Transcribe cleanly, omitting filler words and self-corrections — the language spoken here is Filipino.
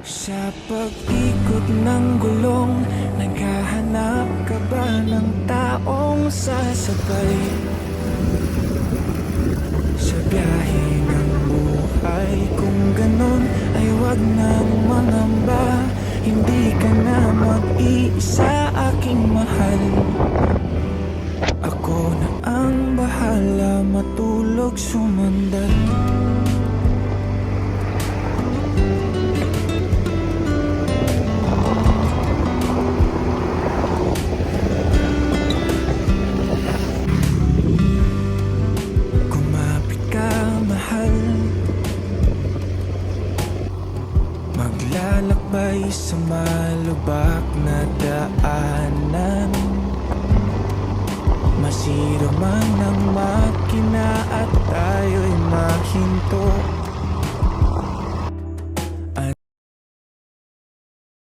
Sa pag-ikot ng gulong, naghahanap ka ba ng taong sasabay? Sa biyahe ng buhay, kung ganon ay wag nang mangamba. Hindi ka na mag-iisa, aking mahal. Ako na ang bahala, matulog sumandal. Kumapit ka, mahal. Maglalakbay sa malubak na daanan. Masira man ang makina at tayo'y mahinto.